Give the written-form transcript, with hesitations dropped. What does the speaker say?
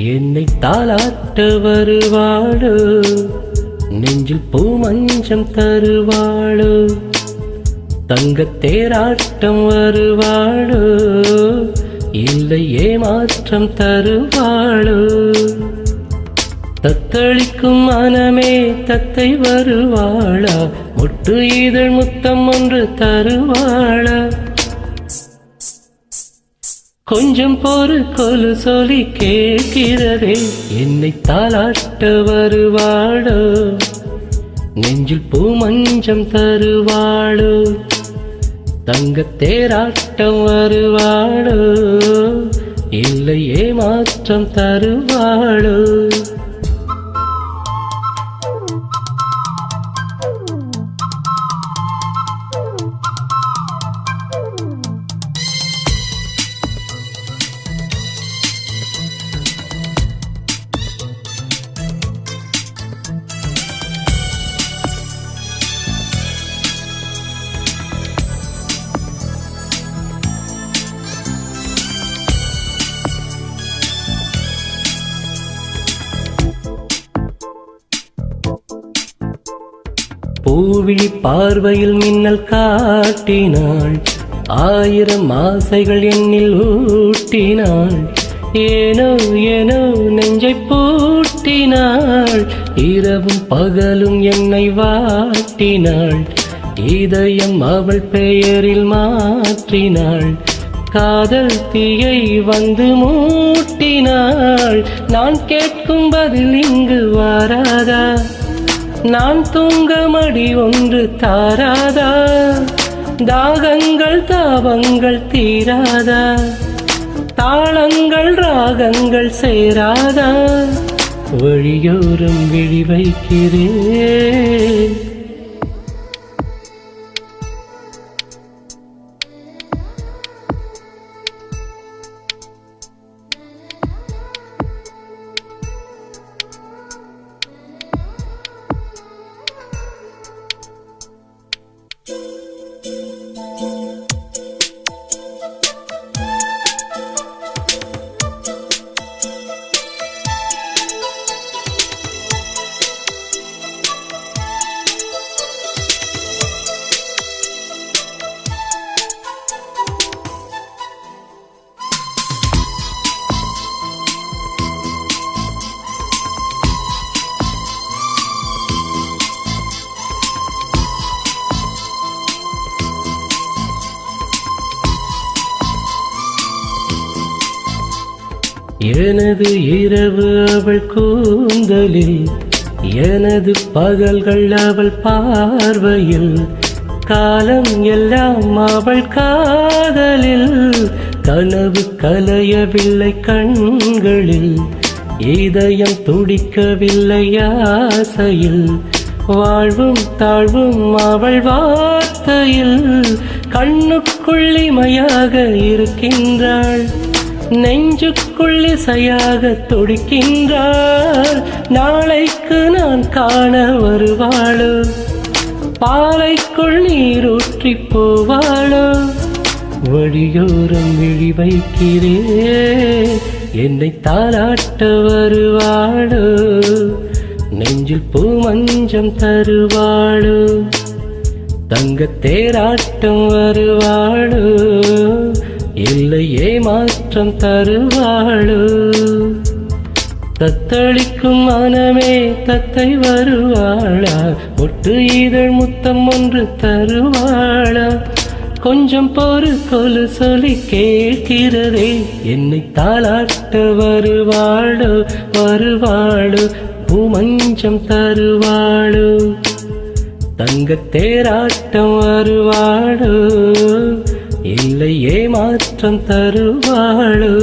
என்னை தாலாட்ட வருவாளோ, நெஞ்சில் பூமஞ்சம் தருவாளோ, தங்கத் தேராட்டம் வருவாளோ, இல்லை ஏமாற்றம் தருவாளோ. தத்தளிக்கும் மனமே தத்தை வருவாளா, முட்டு இதழ் முத்தம் ஒன்று தருவாளா. கொஞ்சம் பொறு கொலு சொல்லி கேட்கிறதே, என்னை தாலாட்ட வருவாளோ, நெஞ்சில் பூமஞ்சம் தருவாளோ, தங்கத் தேராட்டம் வருவாளோ, இல்லை ஏமாற்றம் தருவாளோ. பூவிழி பார்வையில் மின்னல் காட்டினாள், ஆயிரம் ஆசைகள் என்னில் ஊட்டினாள். ஏனோ ஏனோ நெஞ்சை பூட்டினாள், இரவும் பகலும் என்னை வாட்டினாள். இதயம் அவள் பெயரில் மாற்றினாள், காதல் தீயை வந்து மூட்டினாள். நான் கேட்கும் பதில் இங்கு வாராதா, நான் தூங்க மடி ஒன்று தாராதா, தாகங்கள் தாபங்கள் தீராதா, தாளங்கள் ராகங்கள் சேராதா. வழியோரம் விழி வைக்கிறேன், எனது இரவு அவள் கூந்தலில், எனது பகல்கள் அவள் பார்வையில், காலம் எல்லாம் அவள் காதலில். கனவு கலையவில்லை கண்களில், இதயம் துடிக்கவில்லை ஆசையில். வாழ்வும் தாழ்வும் அவள் வார்த்தையில், கண்ணுக்குள் இமையாக இருக்கின்றாள், நெஞ்சுக்குள் இசையாக துடிக்கின்றாள். நாளைக்கு நான் காண வருவாளோ, பாலைக்குள் நீரூற்றி போவாளோ. வழியோரம் விழி வைக்கிறேன், என்னை தாலாட்ட வருவாளோ, நெஞ்சில் பூமஞ்சம் தருவாளோ, தங்கத் தேராட்டம் வருவாளோ, இல்லை ஏமாற்றம் தருவாளோ. தத்தளிக்கும் மனமே தத்தை வருவாளா, ஒட்டு இதழ் முத்தம் ஒன்று தருவாளா. கொஞ்சம் பொறு கொலு சொல்லி கேட்கிறதே, என்னை தாலாட்ட வருவாளோ, வருவாளோ, பூமஞ்சம் தருவாளோ, தங்கத் தேராட்டம் வருவாளோ, இல்லை ஏமாற்றம் தருவாளோ.